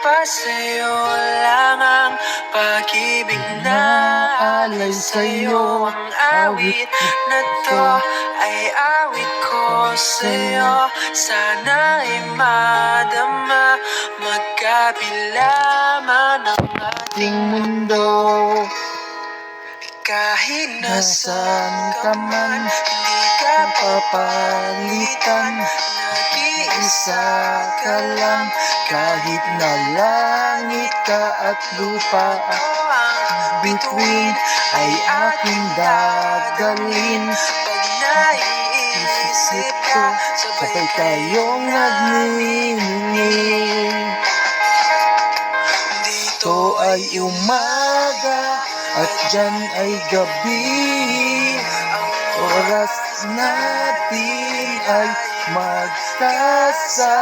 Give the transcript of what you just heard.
pa sa'yo lang ang pag-ibig na alay sa'yo. Ang awit na to ay awit ko sa'yo. Sana'y madama, magkabila man ang ating mundo. Kahit nasaan ka man, hindi ka papalitan. Nag-iisa ka lang, kahit na langit ka at lupa. Bituin ay aking dadalhin. Pag naiisip ka, sabay tayong nagniningning. Dito ay umaga at dyan ay gabi. Ang oras natin ay magkasal.